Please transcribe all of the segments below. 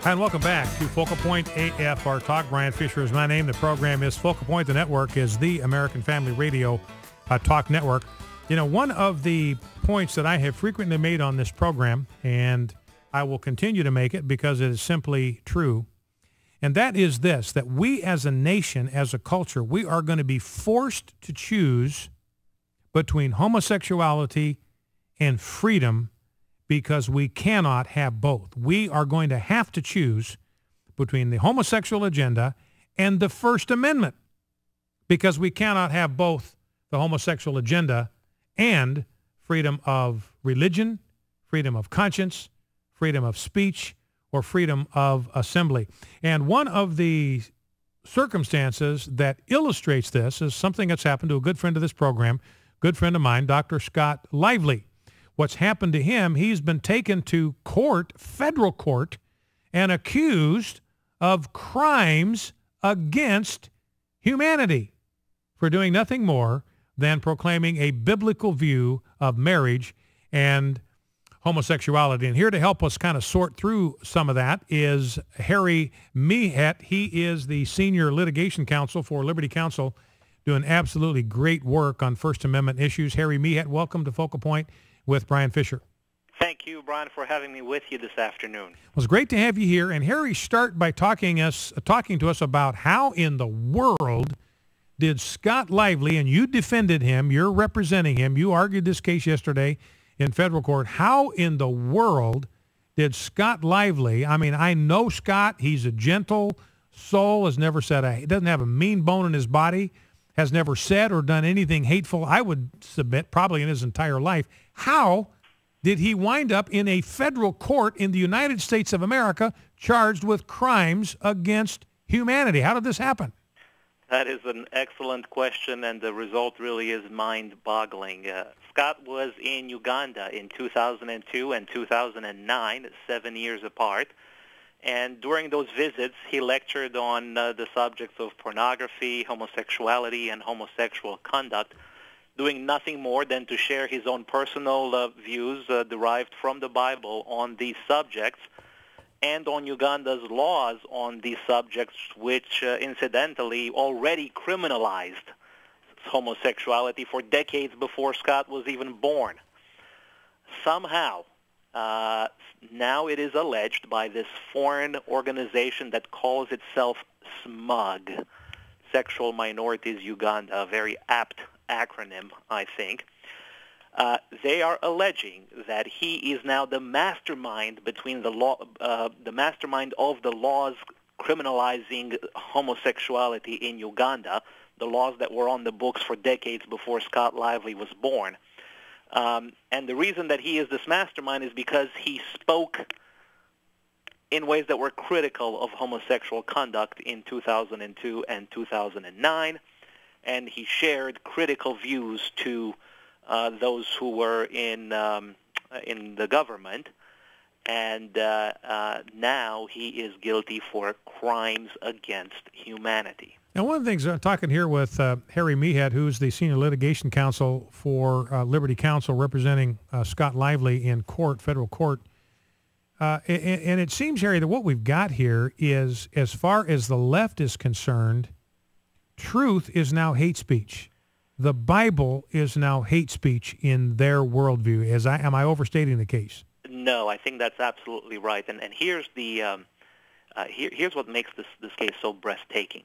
Hi, and welcome back to Focal Point AF, our talk. Brian Fisher is my name. The program is Focal Point. The network is the American Family Radio Talk Network. You know, one of the points that I have frequently made on this program, and I will continue to make it because it is simply true, and that is this, that we as a nation, as a culture, we are going to be forced to choose between homosexuality and freedom because we cannot have both. We are going to have to choose between the homosexual agenda and the First Amendment because we cannot have both the homosexual agenda and freedom of religion, freedom of conscience, freedom of speech, or freedom of assembly. And one of the circumstances that illustrates this is something that's happened to a good friend of this program, good friend of mine, Dr. Scott Lively. What's happened to him, he's been taken to court, federal court, and accused of crimes against humanity for doing nothing more than proclaiming a biblical view of marriage and homosexuality. And here to help us kind of sort through some of that is Harry Mihet. He is the senior litigation counsel for Liberty Counsel, doing absolutely great work on First Amendment issues. Harry Mihet, welcome to Focal Point with Brian Fisher. Thank you, Brian, for having me with you this afternoon. Well, it's great to have you here. And Harry, start by talking to us about how in the world did Scott Lively, and you defended him, you're representing him, you argued this case yesterday in federal court. How in the world did Scott Lively, I mean, I know Scott, he's a gentle soul, has never said, he doesn't have a mean bone in his body, has never said or done anything hateful, I would submit, probably in his entire life. How did he wind up in a federal court in the United States of America charged with crimes against humanity? How did this happen? That is an excellent question, and the result really is mind-boggling. Scott was in Uganda in 2002 and 2009, 7 years apart. And during those visits, he lectured on the subjects of pornography, homosexuality, and homosexual conduct, doing nothing more than to share his own personal views derived from the Bible on these subjects and on Uganda's laws on these subjects, which incidentally already criminalized homosexuality for decades before Scott was even born. Somehow, now it is alleged by this foreign organization that calls itself SMUG, Sexual Minorities Uganda, a very apt acronym, I think. They are alleging that he is now the mastermind between the mastermind of the laws criminalizing homosexuality in Uganda, the laws that were on the books for decades before Scott Lively was born. And the reason that he is this mastermind is because he spoke in ways that were critical of homosexual conduct in 2002 and 2009, and he shared critical views to those who were in the government, and now he is guilty for crimes against humanity. Now, one of the things I'm talking here with Harry Mihet, who's the senior litigation counsel for Liberty Counsel, representing Scott Lively in court, federal court. And it seems, Harry, that what we've got here is, as far as the left is concerned, truth is now hate speech. The Bible is now hate speech in their worldview. Am I overstating the case? No, I think that's absolutely right. And here's the here's what makes this case so breathtaking.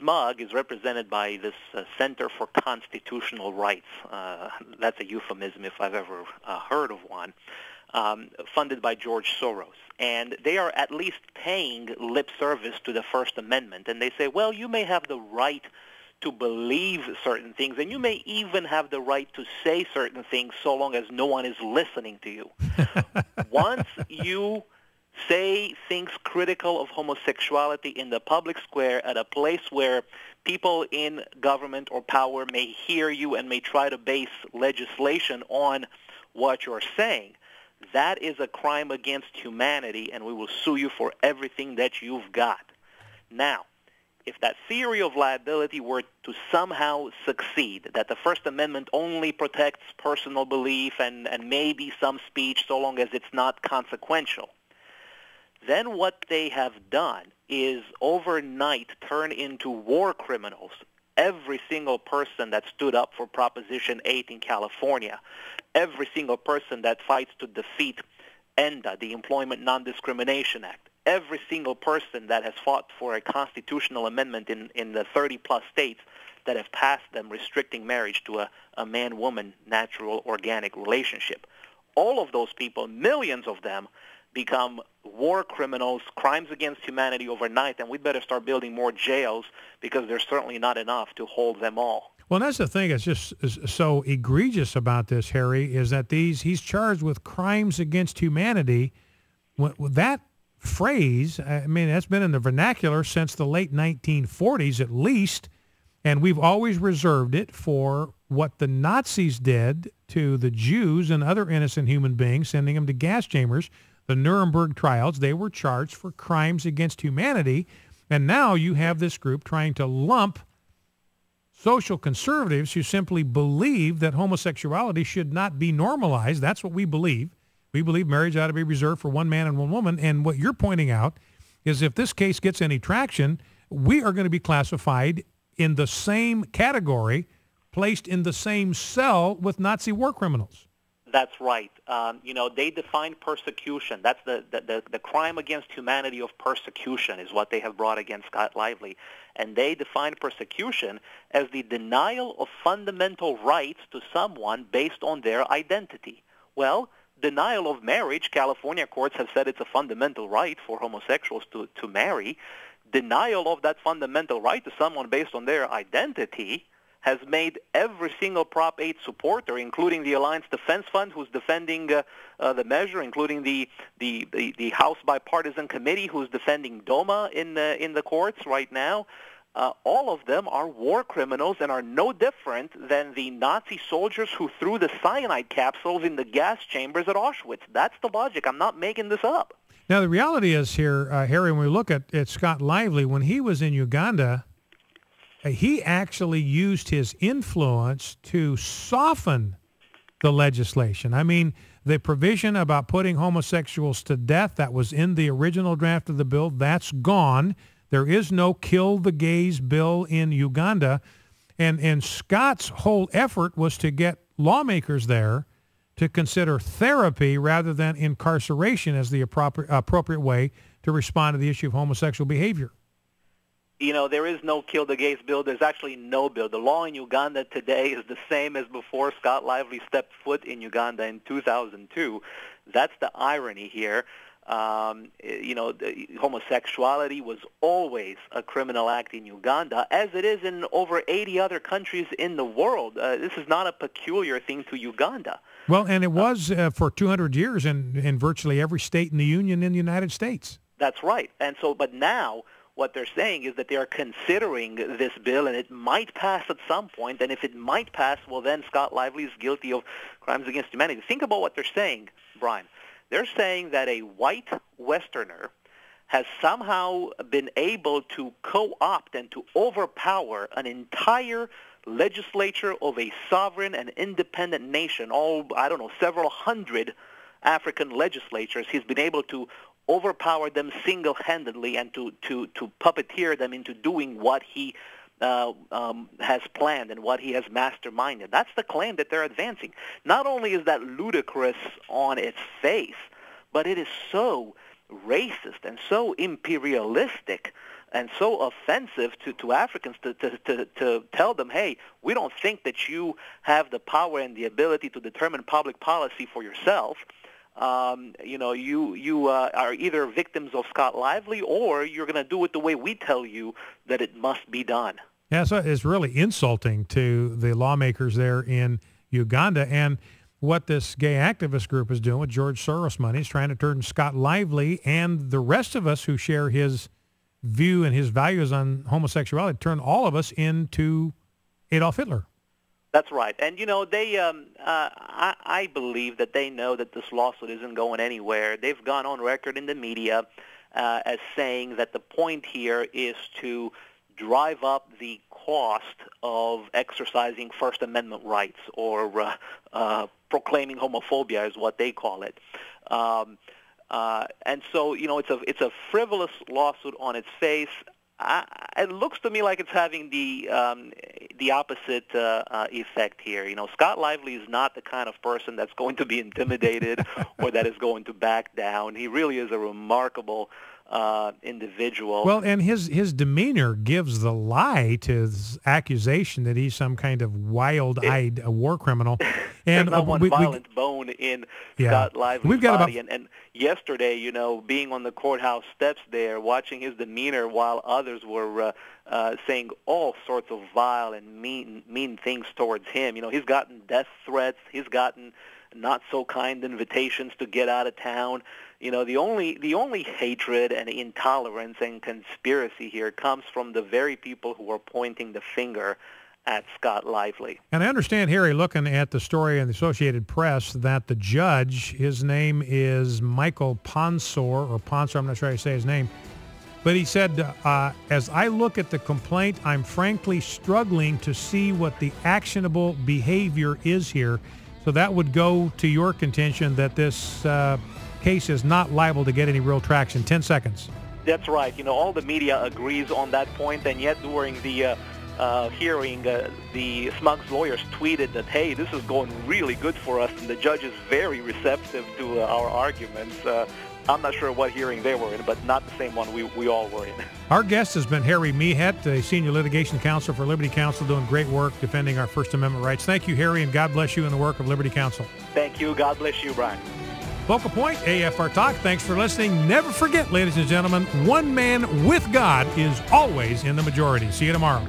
SMUG is represented by this Center for Constitutional Rights. That's a euphemism if I've ever heard of one. Funded by George Soros. And they are at least paying lip service to the First Amendment. And they say, well, you may have the right to believe certain things, and you may even have the right to say certain things so long as no one is listening to you. Once you say things critical of homosexuality in the public square at a place where people in government or power may hear you and may try to base legislation on what you're saying, that is a crime against humanity, and we will sue you for everything that you've got. Now, if that theory of liability were to somehow succeed, that the First Amendment only protects personal belief and maybe some speech so long as it's not consequential, then what they have done is overnight turn into war criminals every single person that stood up for Proposition 8 in California, every single person that fights to defeat ENDA, the Employment Non-Discrimination Act, every single person that has fought for a constitutional amendment in the 30-plus states that have passed them restricting marriage to a man-woman natural organic relationship. All of those people, millions of them, become war criminals, crimes against humanity overnight, and we better start building more jails because there's certainly not enough to hold them all. Well, that's the thing that's just so egregious about this, Harry, is that he's charged with crimes against humanity. That phrase, I mean, that's been in the vernacular since the late 1940s at least, and we've always reserved it for what the Nazis did to the Jews and other innocent human beings, sending them to gas chambers. The Nuremberg trials, they were charged for crimes against humanity, and now you have this group trying to lump social conservatives who simply believe that homosexuality should not be normalized. That's what we believe. We believe marriage ought to be reserved for one man and one woman, and what you're pointing out is if this case gets any traction, we are going to be classified in the same category, placed in the same cell with Nazi war criminals. That's right. They define persecution. That's the crime against humanity of persecution is what they have brought against Scott Lively. And they define persecution as the denial of fundamental rights to someone based on their identity. Well, denial of marriage, California courts have said it's a fundamental right for homosexuals to marry. Denial of that fundamental right to someone based on their identity has made every single Prop 8 supporter, including the Alliance Defense Fund, who's defending the measure, including the House Bipartisan Committee, who's defending DOMA in the courts right now. All of them are war criminals and are no different than the Nazi soldiers who threw the cyanide capsules in the gas chambers at Auschwitz. That's the logic. I'm not making this up. Now, the reality is here, Harry, when we look at Scott Lively, when he was in Uganda, he actually used his influence to soften the legislation. I mean, the provision about putting homosexuals to death that was in the original draft of the bill, that's gone. There is no kill the gays bill in Uganda. And Scott's whole effort was to get lawmakers there to consider therapy rather than incarceration as the appropriate way to respond to the issue of homosexual behavior. There is no kill the gays bill. There's actually no bill. The law in Uganda today is the same as before Scott Lively stepped foot in Uganda in 2002. That's the irony here. Homosexuality was always a criminal act in Uganda, as it is in over 80 other countries in the world. This is not a peculiar thing to Uganda. Well, and it was for 200 years in virtually every state in the Union in the United States. That's right. And so, but now what they're saying is that they are considering this bill, and it might pass at some point. And if it might pass, well, then Scott Lively is guilty of crimes against humanity. Think about what they're saying, Brian. They're saying that a white Westerner has somehow been able to co-opt and to overpower an entire legislature of a sovereign and independent nation, several hundred African legislatures. He's been able to overpower them single-handedly and to puppeteer them into doing what he has planned and what he has masterminded. That's the claim that they're advancing. Not only is that ludicrous on its face, but it is so racist and so imperialistic and so offensive to Africans to tell them, hey, we don't think that you have the power and the ability to determine public policy for yourself. You are either victims of Scott Lively or you're going to do it the way we tell you that it must be done. Yeah, so it's really insulting to the lawmakers there in Uganda. And what this gay activist group is doing with George Soros money is trying to turn Scott Lively and the rest of us who share his view and his values on homosexuality, turn all of us into Adolf Hitler. That's right. And, I believe that they know that this lawsuit isn't going anywhere. They've gone on record in the media as saying that the point here is to drive up the cost of exercising First Amendment rights or proclaiming homophobia is what they call it. And so, it's a frivolous lawsuit on its face. It looks to me like it's having the opposite effect here. Scott Lively is not the kind of person that's going to be intimidated or that is going to back down. He really is a remarkable individual. Well, and his demeanor gives the lie to his accusation that he's some kind of wild-eyed war criminal. And there's not one violent bone in Scott Lively's body. And yesterday, being on the courthouse steps there, watching his demeanor while others were saying all sorts of vile and mean things towards him. He's gotten death threats. He's gotten not so kind invitations to get out of town. The only hatred and intolerance and conspiracy here comes from the very people who are pointing the finger at Scott Lively. And I understand, Harry, looking at the story in the Associated Press, that the judge, his name is Michael Ponsor, I'm not sure how to say his name, but he said, as I look at the complaint, I'm frankly struggling to see what the actionable behavior is here. So that would go to your contention that this case is not liable to get any real traction. 10 seconds. That's right. All the media agrees on that point, and yet during the hearing, the Smug's lawyers tweeted that, hey, this is going really good for us, and the judge is very receptive to our arguments. I'm not sure what hearing they were in, but not the same one we all were in. Our guest has been Harry Mihet, a senior litigation counsel for Liberty Counsel, doing great work defending our First Amendment rights. Thank you, Harry, and God bless you in the work of Liberty Counsel. Thank you. God bless you, Brian. Focal Point, AFR Talk. Thanks for listening. Never forget, ladies and gentlemen, one man with God is always in the majority. See you tomorrow.